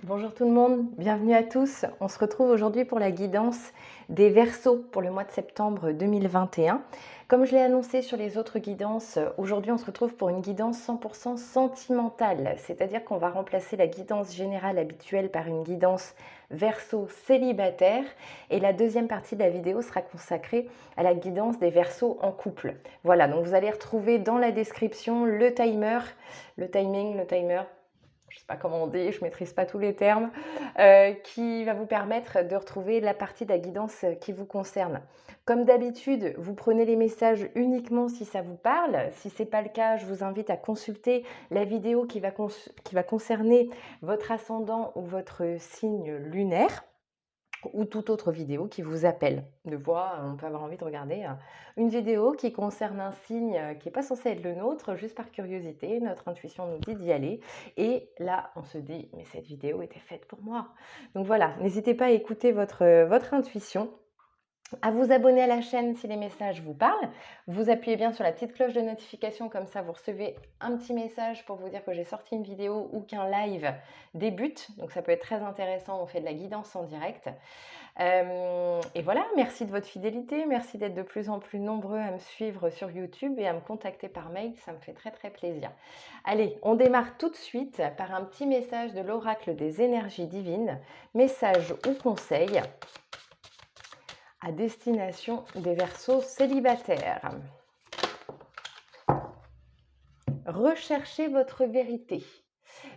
Bonjour tout le monde, bienvenue à tous. On se retrouve aujourd'hui pour la guidance des Verseaux pour le mois de septembre 2021. Comme je l'ai annoncé sur les autres guidances, aujourd'hui on se retrouve pour une guidance 100% sentimentale, c'est-à-dire qu'on va remplacer la guidance générale habituelle par une guidance Verseau célibataire et la deuxième partie de la vidéo sera consacrée à la guidance des Verseaux en couple. Voilà, donc vous allez retrouver dans la description le timer, le timing, le timer, je ne sais pas comment on dit, je ne maîtrise pas tous les termes, qui va vous permettre de retrouver la partie de la guidance qui vous concerne. Comme d'habitude, vous prenez les messages uniquement si ça vous parle. Si ce n'est pas le cas, je vous invite à consulter la vidéo qui va concerner votre ascendant ou votre signe lunaire, ou toute autre vidéo qui vous appelle. De fois, on peut avoir envie de regarder une vidéo qui concerne un signe qui n'est pas censé être le nôtre, juste par curiosité, notre intuition nous dit d'y aller, et là, on se dit, mais cette vidéo était faite pour moi. Donc voilà, n'hésitez pas à écouter votre intuition, à vous abonner à la chaîne si les messages vous parlent. Vous appuyez bien sur la petite cloche de notification, comme ça vous recevez un petit message pour vous dire que j'ai sorti une vidéo ou qu'un live débute. Donc ça peut être très intéressant, on fait de la guidance en direct. Et voilà, merci de votre fidélité, merci d'être de plus en plus nombreux à me suivre sur YouTube et à me contacter par mail, ça me fait très très plaisir. Allez, on démarre tout de suite par un petit message de l'oracle des énergies divines, message ou conseil à destination des Verseaux célibataires. Recherchez votre vérité.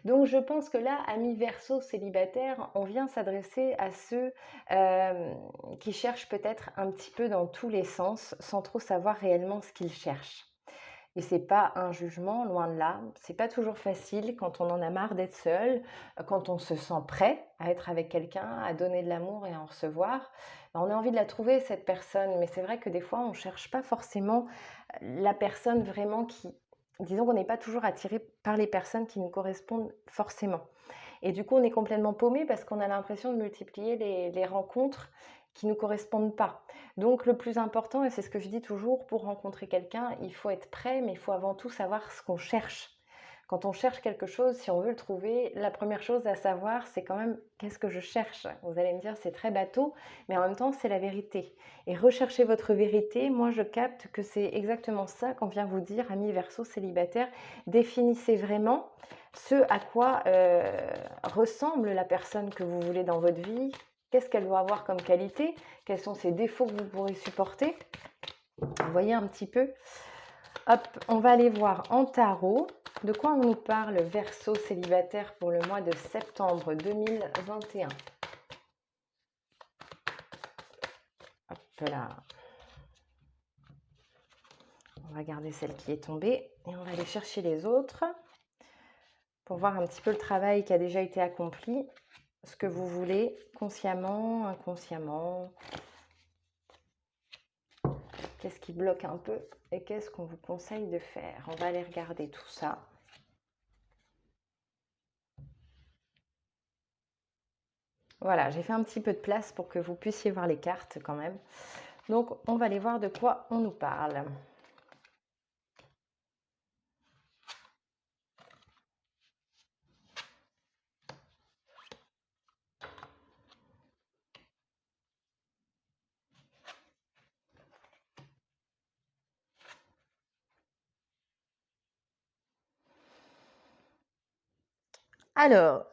Donc je pense que là, amis Verseaux célibataires, on vient s'adresser à ceux qui cherchent peut-être un petit peu dans tous les sens, sans trop savoir réellement ce qu'ils cherchent. Et c'est pas un jugement, loin de là. C'est pas toujours facile quand on en a marre d'être seul, quand on se sent prêt à être avec quelqu'un, à donner de l'amour et à en recevoir. On a envie de la trouver, cette personne, mais c'est vrai que des fois, on cherche pas forcément la personne vraiment qui... Disons qu'on n'est pas toujours attiré par les personnes qui nous correspondent forcément. Et du coup, on est complètement paumé parce qu'on a l'impression de multiplier les rencontres qui ne nous correspondent pas. Donc le plus important, et c'est ce que je dis toujours, pour rencontrer quelqu'un, il faut être prêt, mais il faut avant tout savoir ce qu'on cherche. Quand on cherche quelque chose, si on veut le trouver, la première chose à savoir, c'est quand même qu'est-ce que je cherche. Vous allez me dire, c'est très bateau, mais en même temps, c'est la vérité. Et rechercher votre vérité, moi je capte que c'est exactement ça qu'on vient vous dire, amis Verseaux célibataires. Définissez vraiment ce à quoi ressemble la personne que vous voulez dans votre vie, qu'est-ce qu'elle doit avoir comme qualité, quels sont ses défauts que vous pourrez supporter. Vous voyez un petit peu. Hop, on va aller voir en tarot de quoi on nous parle Verseau célibataire pour le mois de septembre 2021. Hop là. On va garder celle qui est tombée et on va aller chercher les autres pour voir un petit peu le travail qui a déjà été accompli, ce que vous voulez, consciemment, inconsciemment. Qu'est-ce qui bloque un peu et qu'est-ce qu'on vous conseille de faire? On va aller regarder tout ça. Voilà, j'ai fait un petit peu de place pour que vous puissiez voir les cartes quand même. Donc, on va aller voir de quoi on nous parle. Alors,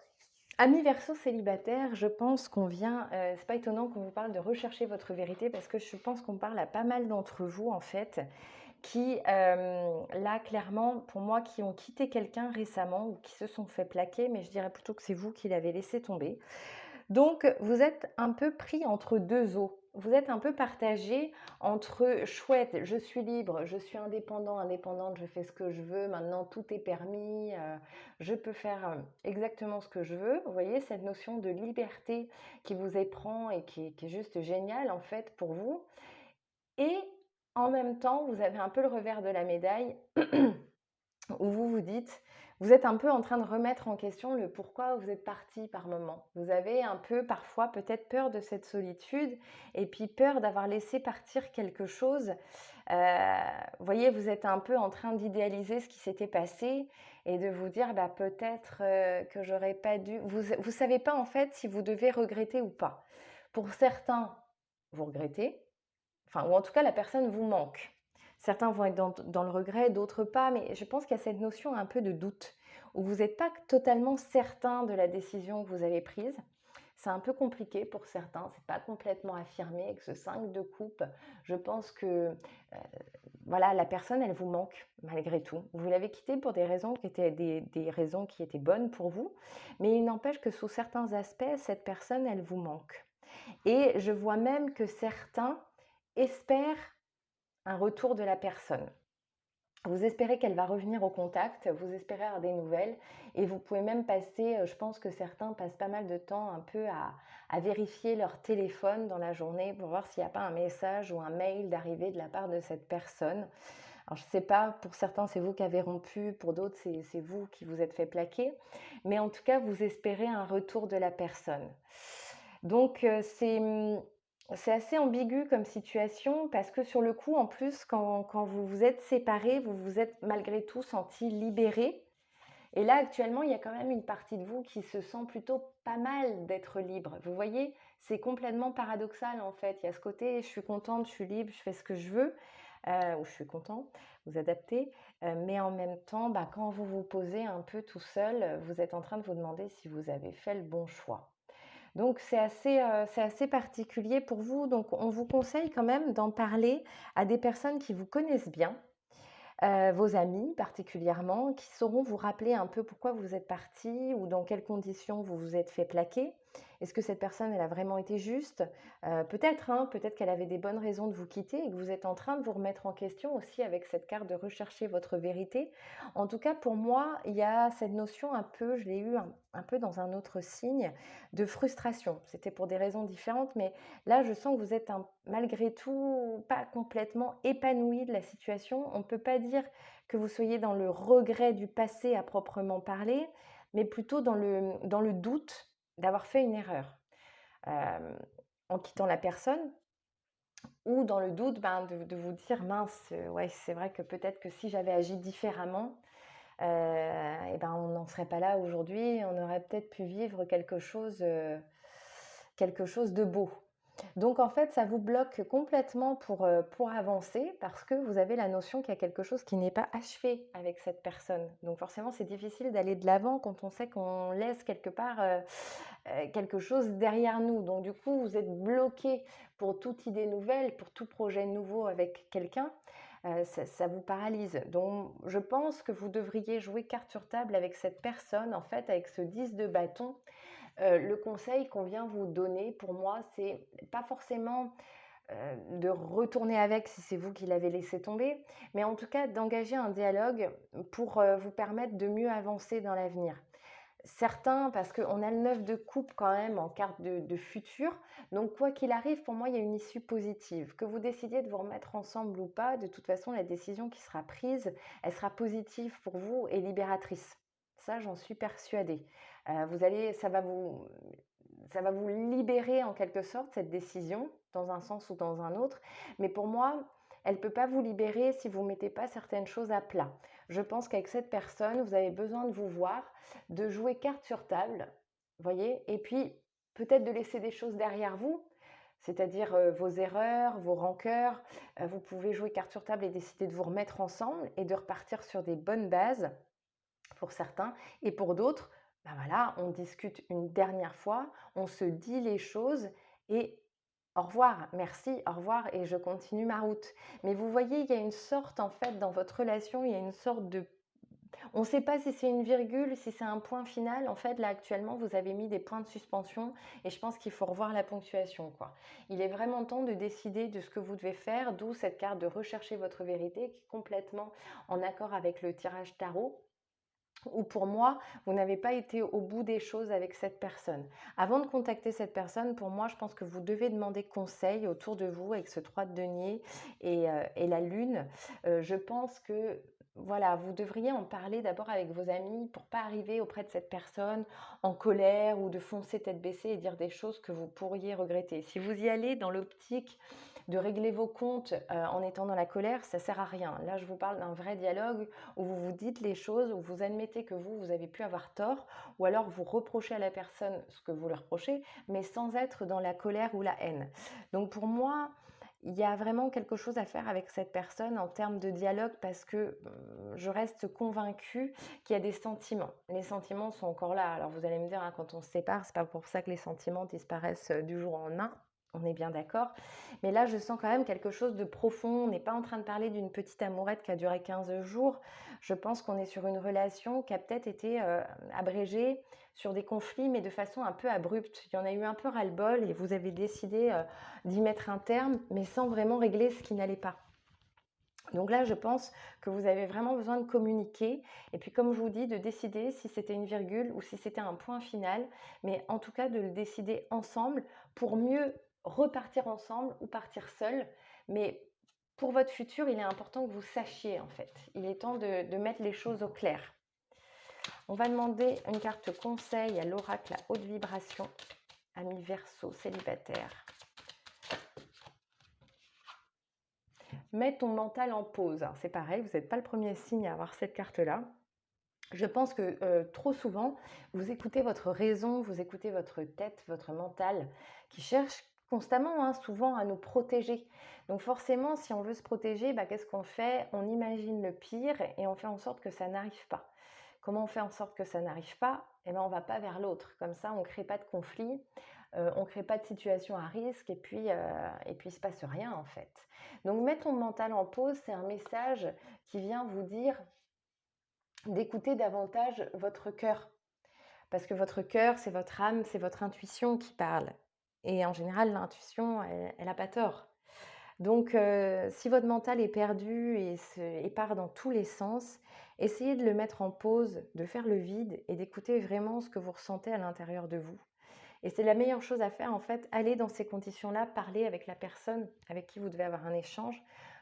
amis Verseau célibataire, je pense qu'on vient, c'est pas étonnant qu'on vous parle de rechercher votre vérité parce que je pense qu'on parle à pas mal d'entre vous en fait, qui là clairement pour moi qui ont quitté quelqu'un récemment ou qui se sont fait plaquer, mais je dirais plutôt que c'est vous qui l'avez laissé tomber. Donc vous êtes un peu pris entre deux eaux. Vous êtes un peu partagé entre chouette, je suis libre, je suis indépendant, indépendante, je fais ce que je veux, maintenant tout est permis, je peux faire exactement ce que je veux. Vous voyez cette notion de liberté qui vous éprend et qui est juste géniale en fait pour vous. Et en même temps, vous avez un peu le revers de la médaille où vous vous dites, Vous êtes un peu en train de remettre en question le pourquoi vous êtes parti par moment. Vous avez un peu parfois peut-être peur de cette solitude et puis peur d'avoir laissé partir quelque chose. Vous voyez, vous êtes un peu en train d'idéaliser ce qui s'était passé et de vous dire: «Bah, peut-être, que j'aurais pas dû». Vous savez pas en fait si vous devez regretter ou pas. Pour certains, vous regrettez, enfin ou en tout cas la personne vous manque. Certains vont être dans le regret, d'autres pas, mais je pense qu'il y a cette notion un peu de doute, où vous n'êtes pas totalement certain de la décision que vous avez prise. C'est un peu compliqué pour certains, c'est pas complètement affirmé avec ce 5 de coupe. Je pense que, voilà, la personne, elle vous manque malgré tout. Vous l'avez quittée pour des raisons qui étaient des raisons qui étaient bonnes pour vous, mais il n'empêche que sous certains aspects, cette personne, elle vous manque. Et je vois même que certains espèrent un retour de la personne. Vous espérez qu'elle va revenir au contact, vous espérez avoir des nouvelles et vous pouvez même passer, je pense que certains passent pas mal de temps un peu à vérifier leur téléphone dans la journée pour voir s'il n'y a pas un message ou un mail d'arrivée de la part de cette personne. Alors je ne sais pas, pour certains c'est vous qui avez rompu, pour d'autres c'est vous qui vous êtes fait plaquer, mais en tout cas vous espérez un retour de la personne. Donc c'est assez ambigu comme situation parce que sur le coup, en plus, quand vous vous êtes séparés, vous vous êtes malgré tout sentis libérés. Et là, actuellement, il y a quand même une partie de vous qui se sent plutôt pas mal d'être libre. Vous voyez, c'est complètement paradoxal en fait. Il y a ce côté, je suis contente, je suis libre, je fais ce que je veux, ou je suis content, vous adaptez. Mais en même temps, bah, quand vous vous posez un peu tout seul, vous êtes en train de vous demander si vous avez fait le bon choix. Donc c'est assez particulier pour vous. Donc on vous conseille quand même d'en parler à des personnes qui vous connaissent bien, vos amis particulièrement, qui sauront vous rappeler un peu pourquoi vous êtes partis ou dans quelles conditions vous vous êtes fait plaquer. Est-ce que cette personne, elle a vraiment été juste? Peut-être, hein, peut-être qu'elle avait des bonnes raisons de vous quitter et que vous êtes en train de vous remettre en question aussi avec cette carte de rechercher votre vérité. En tout cas, pour moi, il y a cette notion un peu, je l'ai eu un peu dans un autre signe, de frustration. C'était pour des raisons différentes, mais là, je sens que vous êtes malgré tout pas complètement épanoui de la situation. On ne peut pas dire que vous soyez dans le regret du passé à proprement parler, mais plutôt dans le doute d'avoir fait une erreur en quittant la personne ou dans le doute ben, de vous dire mince, ouais, c'est vrai que peut-être que si j'avais agi différemment, et ben, on n'en serait pas là aujourd'hui, on aurait peut-être pu vivre quelque chose de beau. Donc en fait, ça vous bloque complètement pour avancer parce que vous avez la notion qu'il y a quelque chose qui n'est pas achevé avec cette personne. Donc forcément, c'est difficile d'aller de l'avant quand on sait qu'on laisse quelque part, quelque chose derrière nous. Donc du coup, vous êtes bloqué pour toute idée nouvelle, pour tout projet nouveau avec quelqu'un, ça vous paralyse. Donc je pense que vous devriez jouer carte sur table avec cette personne, en fait, avec ce 10 de bâton. Le conseil qu'on vient vous donner, pour moi, c'est pas forcément, de retourner avec si c'est vous qui l'avez laissé tomber, mais en tout cas d'engager un dialogue pour, vous permettre de mieux avancer dans l'avenir. Certains parce qu'on a le 9 de coupe quand même en carte de futur, donc quoi qu'il arrive, pour moi, il y a une issue positive. Que vous décidiez de vous remettre ensemble ou pas, de toute façon, la décision qui sera prise, elle sera positive pour vous et libératrice. Ça, j'en suis persuadée. Vous allez ça va vous libérer en quelque sorte cette décision, dans un sens ou dans un autre, mais pour moi, elle ne peut pas vous libérer si vous ne mettez pas certaines choses à plat. Je pense qu'avec cette personne, vous avez besoin de vous voir, de jouer carte sur table, voyez? Et puis peut-être de laisser des choses derrière vous, c'est-à-dire, vos erreurs, vos rancœurs. Vous pouvez jouer carte sur table et décider de vous remettre ensemble et de repartir sur des bonnes bases pour certains et pour d'autres, bah, voilà, on discute une dernière fois, on se dit les choses et au revoir, merci, au revoir et je continue ma route. Mais vous voyez, il y a une sorte en fait dans votre relation, il y a une sorte de on ne sait pas si c'est une virgule, si c'est un point final. En fait, là, actuellement, vous avez mis des points de suspension et je pense qu'il faut revoir la ponctuation, quoi. Il est vraiment temps de décider de ce que vous devez faire, d'où cette carte de rechercher votre vérité qui est complètement en accord avec le tirage tarot ou pour moi, vous n'avez pas été au bout des choses avec cette personne. Avant de contacter cette personne, pour moi, je pense que vous devez demander conseil autour de vous avec ce 3 de denier et la lune. Je pense que voilà, vous devriez en parler d'abord avec vos amis pour pas arriver auprès de cette personne en colère ou de foncer tête baissée et dire des choses que vous pourriez regretter. Si vous y allez dans l'optique de régler vos comptes en étant dans la colère, ça sert à rien. Là, je vous parle d'un vrai dialogue où vous vous dites les choses, où vous admettez que vous avez pu avoir tort, ou alors vous reprochez à la personne ce que vous lui reprochez, mais sans être dans la colère ou la haine. Donc pour moi, il y a vraiment quelque chose à faire avec cette personne en termes de dialogue parce que je reste convaincue qu'il y a des sentiments. Les sentiments sont encore là. Alors vous allez me dire, hein, quand on se sépare, c'est pas pour ça que les sentiments disparaissent du jour au lendemain. On est bien d'accord. Mais là, je sens quand même quelque chose de profond. On n'est pas en train de parler d'une petite amourette qui a duré 15 jours. Je pense qu'on est sur une relation qui a peut-être été abrégée sur des conflits, mais de façon un peu abrupte. Il y en a eu un peu ras-le-bol et vous avez décidé d'y mettre un terme, mais sans vraiment régler ce qui n'allait pas. Donc là, je pense que vous avez vraiment besoin de communiquer et puis comme je vous dis, de décider si c'était une virgule ou si c'était un point final, mais en tout cas de le décider ensemble pour mieux repartir ensemble ou partir seul. Mais pour votre futur, il est important que vous sachiez en fait. Il est temps de mettre les choses au clair. On va demander une carte conseil à l'oracle à haute vibration, ami Verseau, célibataire. Mets ton mental en pause. C'est pareil, vous n'êtes pas le premier signe à avoir cette carte-là. Je pense que trop souvent, vous écoutez votre raison, vous écoutez votre tête, votre mental, qui cherche constamment, hein, souvent à nous protéger. Donc forcément, si on veut se protéger, qu'est-ce qu'on fait? On imagine le pire et on fait en sorte que ça n'arrive pas. Comment on fait en sorte que ça n'arrive pas? On ne va pas vers l'autre. Comme ça, on ne crée pas de conflit, on ne crée pas de situation à risque et puis il ne se passe rien en fait. Donc mettre ton mental en pause, c'est un message qui vient vous dire d'écouter davantage votre cœur. Parce que votre cœur, c'est votre âme, c'est votre intuition qui parle. Et en général, l'intuition, elle n'a pas tort. Donc, si votre mental est perdu et part dans tous les sens, essayez de le mettre en pause, de faire le vide et d'écouter vraiment ce que vous ressentez à l'intérieur de vous. Et c'est la meilleure chose à faire, en fait, aller dans ces conditions-là, parler avec la personne avec qui vous devez avoir un échange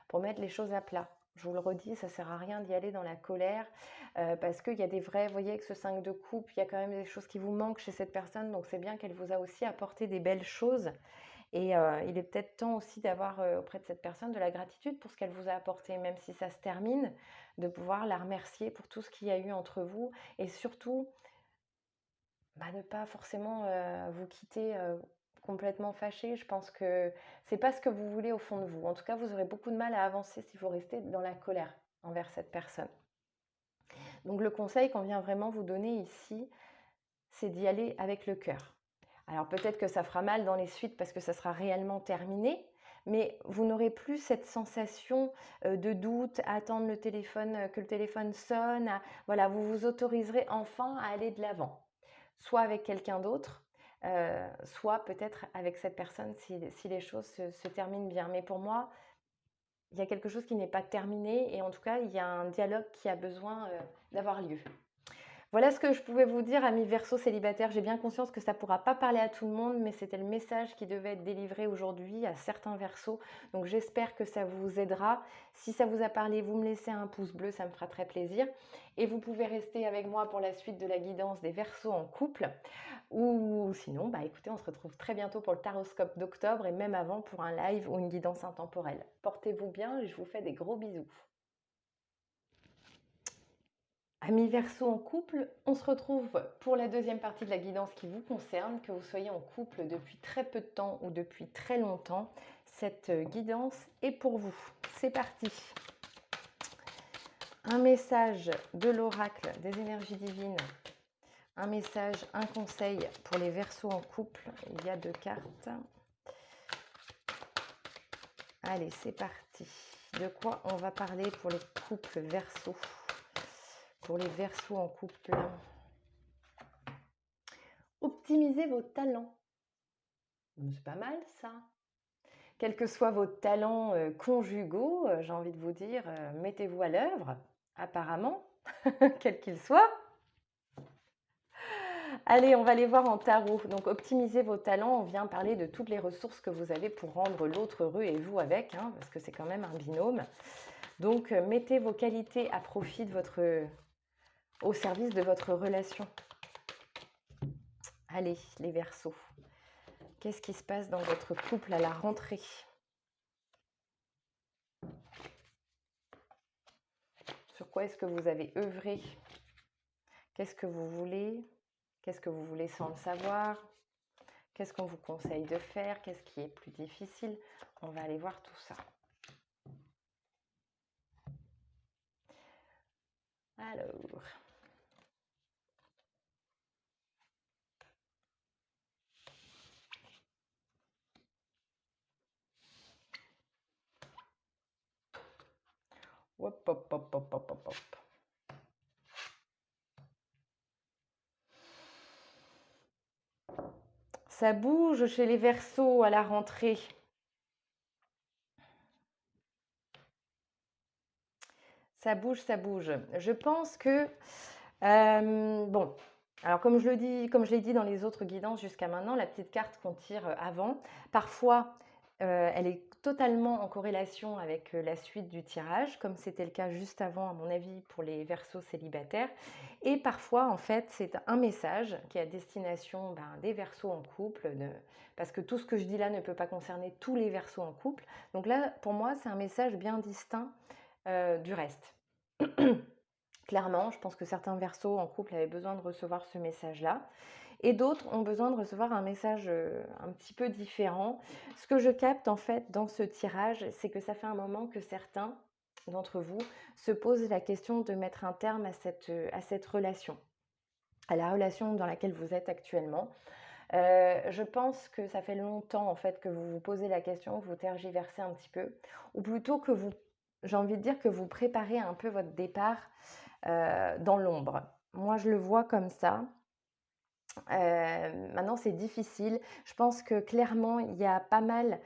pour mettre les choses à plat. Je vous le redis, ça ne sert à rien d'y aller dans la colère parce qu'il y a des vrais, vous voyez, avec ce 5 de coupe, il y a quand même des choses qui vous manquent chez cette personne, donc c'est bien qu'elle vous a aussi apporté des belles choses. Et il est peut-être temps aussi d'avoir auprès de cette personne de la gratitude pour ce qu'elle vous a apporté, même si ça se termine, de pouvoir la remercier pour tout ce qu'il y a eu entre vous et surtout ne pas forcément vous quitter complètement fâché. Je pense que c'est pas ce que vous voulez au fond de vous. En tout cas, vous aurez beaucoup de mal à avancer si vous restez dans la colère envers cette personne. Donc le conseil qu'on vient vraiment vous donner ici, c'est d'y aller avec le cœur. Alors peut-être que ça fera mal dans les suites parce que ça sera réellement terminé, mais vous n'aurez plus cette sensation de doute, à attendre le téléphone, que le téléphone sonne. Voilà, vous vous autoriserez enfin à aller de l'avant, soit avec quelqu'un d'autre, soit peut-être avec cette personne si les choses se terminent bien. Mais pour moi, il y a quelque chose qui n'est pas terminé et en tout cas, il y a un dialogue qui a besoin d'avoir lieu. Voilà ce que je pouvais vous dire, amis Verseau célibataires. J'ai bien conscience que ça ne pourra pas parler à tout le monde, mais c'était le message qui devait être délivré aujourd'hui à certains Verseaux. Donc j'espère que ça vous aidera. Si ça vous a parlé, vous me laissez un pouce bleu, ça me fera très plaisir. Et vous pouvez rester avec moi pour la suite de la guidance des Verseaux en couple. Ou sinon, écoutez, on se retrouve très bientôt pour le taroscope d'octobre et même avant pour un live ou une guidance intemporelle. Portez-vous bien et je vous fais des gros bisous. Amis Verseau en couple, on se retrouve pour la deuxième partie de la guidance qui vous concerne, que vous soyez en couple depuis très peu de temps ou depuis très longtemps. Cette guidance est pour vous. C'est parti. Un message de l'oracle des énergies divines. Un message, un conseil pour les Verseaux en couple. Il y a 2 cartes. Allez, c'est parti. De quoi on va parler pour les couples Verseau? Pour les Verseaux en couple. Optimisez vos talents. C'est pas mal ça. Quels que soient vos talents conjugaux, j'ai envie de vous dire, mettez-vous à l'œuvre, apparemment, quels qu'ils soient. Allez, on va les voir en tarot. Donc, optimiser vos talents, on vient parler de toutes les ressources que vous avez pour rendre l'autre heureux et vous avec, hein, parce que c'est quand même un binôme. Donc, mettez vos qualités à profit au service de votre relation. Allez, les Verseaux. Qu'est-ce qui se passe dans votre couple à la rentrée? Sur quoi est-ce que vous avez œuvré? Qu'est-ce que vous voulez? Qu'est-ce que vous voulez sans le savoir? Qu'est-ce qu'on vous conseille de faire? Qu'est-ce qui est plus difficile? On va aller voir tout ça. Alors, hop, hop, hop, hop, hop, hop, hop. Ça bouge chez les Verseaux à la rentrée. Ça bouge, ça bouge. Je pense que, bon, alors comme je l'ai dit dans les autres guidances jusqu'à maintenant, la petite carte qu'on tire avant, parfois, elle est totalement en corrélation avec la suite du tirage, comme c'était le cas juste avant, à mon avis, pour les Verseaux célibataires. Et parfois, en fait, c'est un message qui est à destination des Verseaux en couple, parce que tout ce que je dis là ne peut pas concerner tous les Verseaux en couple. Donc là, pour moi, c'est un message bien distinct du reste. Clairement, je pense que certains Verseaux en couple avaient besoin de recevoir ce message-là et d'autres ont besoin de recevoir un message un petit peu différent. Ce que je capte en fait dans ce tirage, c'est que ça fait un moment que certains d'entre vous se posent la question de mettre un terme à cette relation, à la relation dans laquelle vous êtes actuellement. Je pense que ça fait longtemps en fait que vous vous posez la question, que vous tergiversez un petit peu, ou plutôt que j'ai envie de dire que vous préparez un peu votre départ dans l'ombre. Moi, je le vois comme ça. Maintenant, c'est difficile. Je pense que clairement, il y a pas mal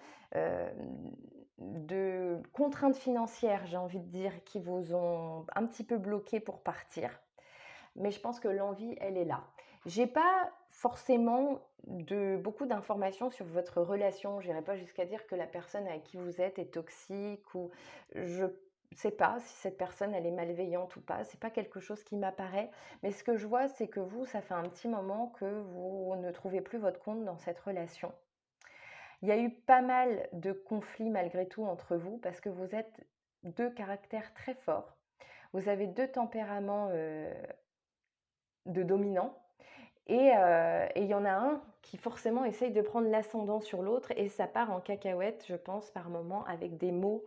de contraintes financières, j'ai envie de dire, qui vous ont un petit peu bloqué pour partir. Mais je pense que l'envie, elle est là. J'ai pas forcément beaucoup d'informations sur votre relation. J'irai pas jusqu'à dire que la personne avec qui vous êtes est toxique ou je sais pas si cette personne elle est malveillante ou pas. C'est pas quelque chose qui m'apparaît. Mais ce que je vois, c'est que vous, ça fait un petit moment que vous ne trouvez plus votre compte dans cette relation. Il y a eu pas mal de conflits malgré tout entre vous parce que vous êtes deux caractères très forts. Vous avez deux tempéraments de dominants. Et il y en a un qui forcément essaye de prendre l'ascendant sur l'autre et ça part en cacahuète, je pense, par moments, avec des mots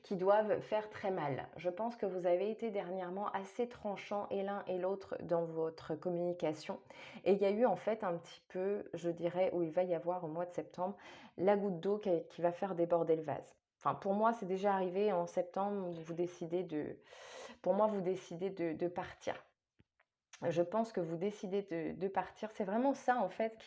qui doivent faire très mal. Je pense que vous avez été dernièrement assez tranchants et l'un et l'autre dans votre communication. Et il y a eu en fait un petit peu, je dirais, où il va y avoir au mois de septembre, la goutte d'eau qui va faire déborder le vase. Enfin, pour moi, c'est déjà arrivé en septembre, pour moi, vous décidez de partir. Je pense que vous décidez de partir. C'est vraiment ça en fait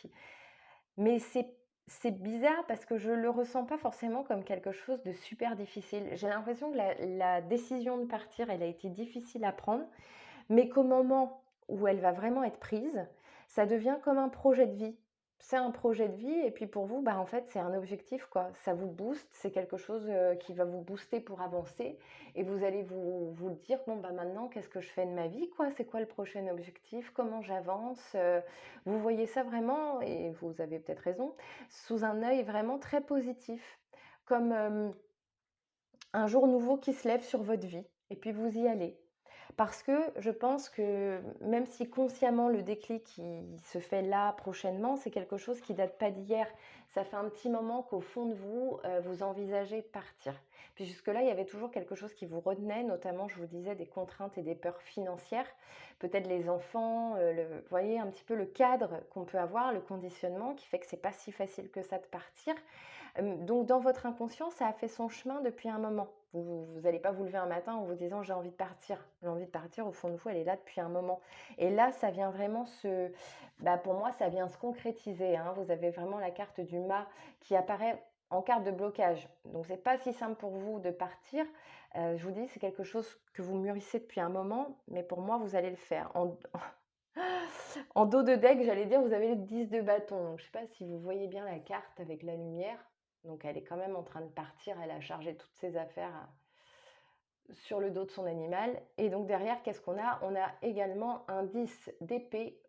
mais c'est bizarre parce que je le ressens pas forcément comme quelque chose de super difficile. J'ai l'impression que la décision de partir, elle a été difficile à prendre, mais qu'au moment où elle va vraiment être prise, ça devient comme un projet de vie. C'est un projet de vie et puis pour vous, en fait, c'est un objectif, quoi. Ça vous booste, c'est quelque chose qui va vous booster pour avancer et vous allez vous le dire, bon, maintenant, qu'est-ce que je fais de ma vie, quoi? C'est quoi le prochain objectif? Comment j'avance? Vous voyez ça vraiment, et vous avez peut-être raison, sous un œil vraiment très positif, comme un jour nouveau qui se lève sur votre vie et puis vous y allez. Parce que je pense que même si consciemment le déclic il se fait là prochainement, c'est quelque chose qui date pas d'hier. Ça fait un petit moment qu'au fond de vous, vous envisagez de partir. Puis jusque-là, il y avait toujours quelque chose qui vous retenait, notamment, je vous disais, des contraintes et des peurs financières. Peut-être les enfants, vous voyez un petit peu le cadre qu'on peut avoir, le conditionnement qui fait que c'est pas si facile que ça de partir. Donc dans votre inconscient, ça a fait son chemin depuis un moment. Vous n'allez pas vous lever un matin en vous disant j'ai envie de partir. L'envie de partir, au fond de vous, elle est là depuis un moment. Et là, ça vient vraiment pour moi, ça vient se concrétiser, hein. Vous avez vraiment la carte du mât qui apparaît en carte de blocage. Donc c'est pas si simple pour vous de partir. Je vous dis, c'est quelque chose que vous mûrissez depuis un moment, mais pour moi, vous allez le faire. En dos de deck, j'allais dire, vous avez le 10 de bâton. Donc, je ne sais pas si vous voyez bien la carte avec la lumière. Donc, elle est quand même en train de partir. Elle a chargé toutes ses affaires sur le dos de son animal. Et donc, derrière, qu'est-ce qu'on a? On a également un 10 d'épée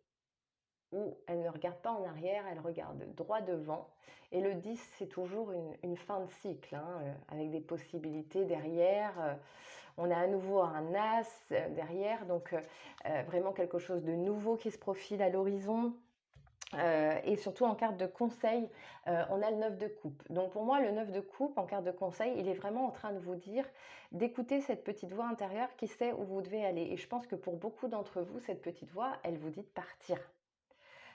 où elle ne regarde pas en arrière, elle regarde droit devant. Et le 10, c'est toujours une fin de cycle, hein, avec des possibilités derrière. On a à nouveau un as derrière, donc vraiment quelque chose de nouveau qui se profile à l'horizon. Et surtout en carte de conseil, on a le 9 de coupe. Donc pour moi, le 9 de coupe en carte de conseil, il est vraiment en train de vous dire d'écouter cette petite voix intérieure qui sait où vous devez aller. Et je pense que pour beaucoup d'entre vous, cette petite voix, elle vous dit de partir.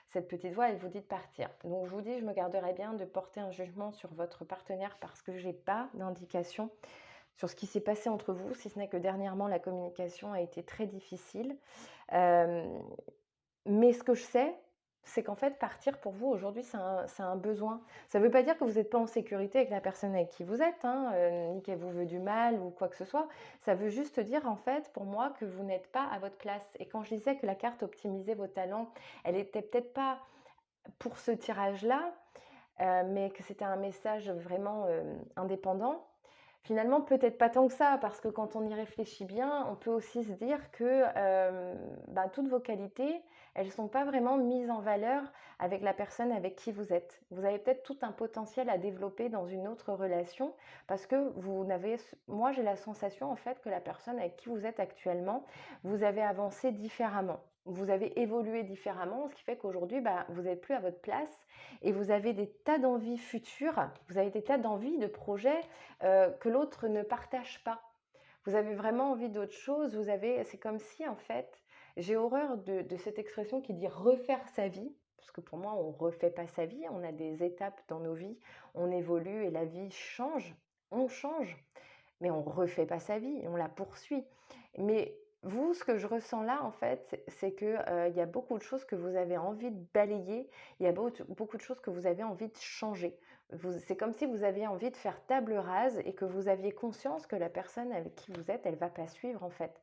Cette petite voix, elle vous dit de partir. Donc je vous dis, je me garderai bien de porter un jugement sur votre partenaire parce que je n'ai pas d'indication sur ce qui s'est passé entre vous, si ce n'est que dernièrement, la communication a été très difficile. Mais ce que je sais, c'est qu'en fait, partir pour vous aujourd'hui, c'est un besoin. Ça ne veut pas dire que vous n'êtes pas en sécurité avec la personne avec qui vous êtes, hein, ni qu'elle vous veut du mal ou quoi que ce soit. Ça veut juste dire, en fait, pour moi, que vous n'êtes pas à votre place. Et quand je disais que la carte optimisait vos talents, elle était peut-être pas pour ce tirage-là, mais que c'était un message vraiment indépendant. Finalement, peut-être pas tant que ça, parce que quand on y réfléchit bien, on peut aussi se dire que toutes vos qualités, elles ne sont pas vraiment mises en valeur avec la personne avec qui vous êtes. Vous avez peut-être tout un potentiel à développer dans une autre relation, parce que moi j'ai la sensation en fait que la personne avec qui vous êtes actuellement, vous avez avancé différemment. Vous avez évolué différemment, ce qui fait qu'aujourd'hui, vous n'êtes plus à votre place et vous avez des tas d'envies futures, vous avez des tas d'envies, de projets que l'autre ne partage pas. Vous avez vraiment envie d'autre chose, c'est comme si en fait, j'ai horreur de cette expression qui dit refaire sa vie, parce que pour moi, on ne refait pas sa vie, on a des étapes dans nos vies, on évolue et la vie change, on change, mais on ne refait pas sa vie, on la poursuit. Mais vous, ce que je ressens là, en fait, c'est qu'il y a beaucoup de choses que vous avez envie de balayer, il y a beaucoup de choses que vous avez envie de changer. C'est comme si vous aviez envie de faire table rase et que vous aviez conscience que la personne avec qui vous êtes, elle ne va pas suivre, en fait.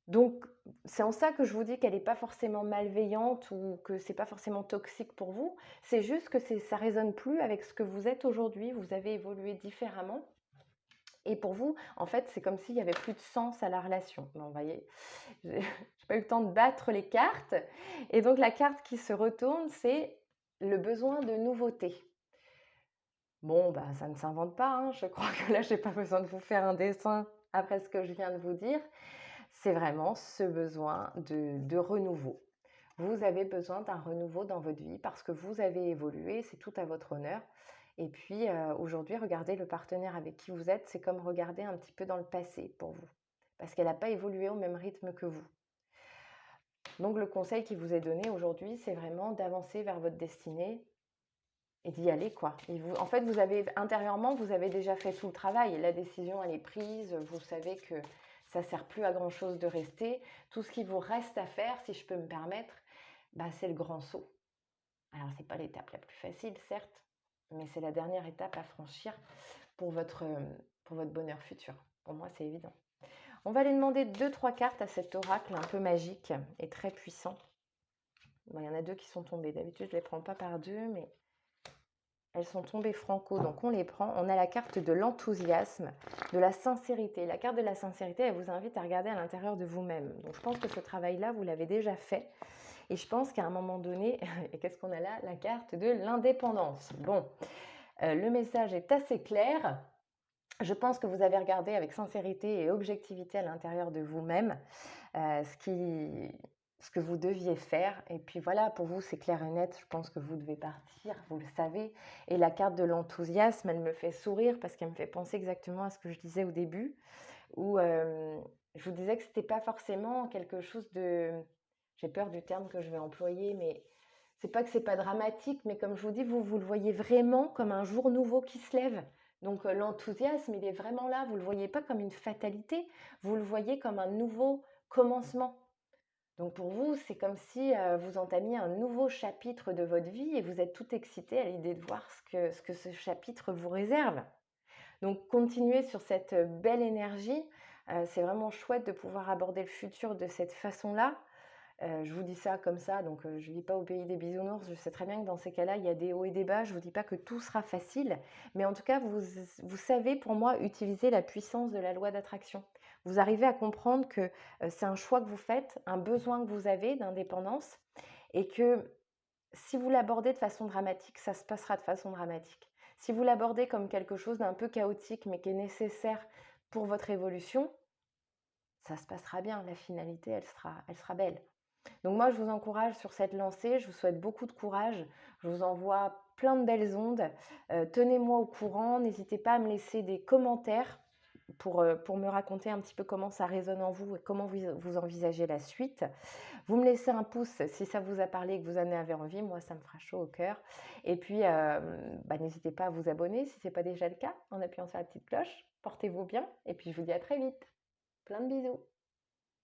Donc, c'est en ça que je vous dis qu'elle n'est pas forcément malveillante ou que c'est pas forcément toxique pour vous. C'est juste que ça résonne plus avec ce que vous êtes aujourd'hui. Vous avez évolué différemment. Et pour vous, en fait, c'est comme s'il y avait plus de sens à la relation. Bon, vous voyez, j'ai pas eu le temps de battre les cartes. Et donc, la carte qui se retourne, c'est le besoin de nouveauté. Bon, ça ne s'invente pas, hein. Je crois que là, j'ai pas besoin de vous faire un dessin après ce que je viens de vous dire. C'est vraiment ce besoin de renouveau. Vous avez besoin d'un renouveau dans votre vie parce que vous avez évolué, c'est tout à votre honneur. Et puis aujourd'hui, regardez le partenaire avec qui vous êtes, c'est comme regarder un petit peu dans le passé pour vous, parce qu'elle n'a pas évolué au même rythme que vous. Donc le conseil qui vous est donné aujourd'hui, c'est vraiment d'avancer vers votre destinée et d'y aller, quoi. En fait, intérieurement, vous avez déjà fait tout le travail. La décision, elle est prise. Vous savez que ça ne sert plus à grand-chose de rester. Tout ce qui vous reste à faire, si je peux me permettre, c'est le grand saut. Alors, ce n'est pas l'étape la plus facile, certes, mais c'est la dernière étape à franchir pour votre bonheur futur. Pour moi, c'est évident. On va aller demander 2-3 cartes à cet oracle un peu magique et très puissant. Il y en a 2 qui sont tombées. D'habitude, je ne les prends pas par 2, mais elles sont tombées franco, donc on les prend. On a la carte de l'enthousiasme, de la sincérité. La carte de la sincérité, elle vous invite à regarder à l'intérieur de vous-même. Donc je pense que ce travail-là, vous l'avez déjà fait. Et je pense qu'à un moment donné, et qu'est-ce qu'on a là? La carte de l'indépendance. Bon, le message est assez clair. Je pense que vous avez regardé avec sincérité et objectivité à l'intérieur de vous-même ce que vous deviez faire. Et puis voilà, pour vous, c'est clair et net. Je pense que vous devez partir, vous le savez. Et la carte de l'enthousiasme, elle me fait sourire parce qu'elle me fait penser exactement à ce que je disais au début, où je vous disais que c'était pas forcément quelque chose de... J'ai peur du terme que je vais employer, mais c'est pas que c'est pas dramatique, mais comme je vous dis, vous le voyez vraiment comme un jour nouveau qui se lève. Donc l'enthousiasme, il est vraiment là. Vous ne le voyez pas comme une fatalité, vous le voyez comme un nouveau commencement. Donc pour vous, c'est comme si vous entamiez un nouveau chapitre de votre vie et vous êtes tout excité à l'idée de voir ce que ce chapitre vous réserve. Donc continuez sur cette belle énergie. C'est vraiment chouette de pouvoir aborder le futur de cette façon-là. Je vous dis ça comme ça, donc je vis pas au pays des bisounours. Je sais très bien que dans ces cas-là, il y a des hauts et des bas. Je vous dis pas que tout sera facile, mais en tout cas, vous savez, pour moi, utiliser la puissance de la loi d'attraction. Vous arrivez à comprendre que, c'est un choix que vous faites, un besoin que vous avez d'indépendance et que si vous l'abordez de façon dramatique, ça se passera de façon dramatique. Si vous l'abordez comme quelque chose d'un peu chaotique, mais qui est nécessaire pour votre évolution, ça se passera bien. La finalité, elle sera belle. Donc moi, je vous encourage sur cette lancée, je vous souhaite beaucoup de courage, je vous envoie plein de belles ondes. Tenez-moi au courant, n'hésitez pas à me laisser des commentaires pour me raconter un petit peu comment ça résonne en vous et comment vous envisagez la suite. Vous me laissez un pouce si ça vous a parlé et que vous en avez envie, moi ça me fera chaud au cœur. Et puis, n'hésitez pas à vous abonner si ce n'est pas déjà le cas, en appuyant sur la petite cloche. Portez-vous bien et puis je vous dis à très vite. Plein de bisous.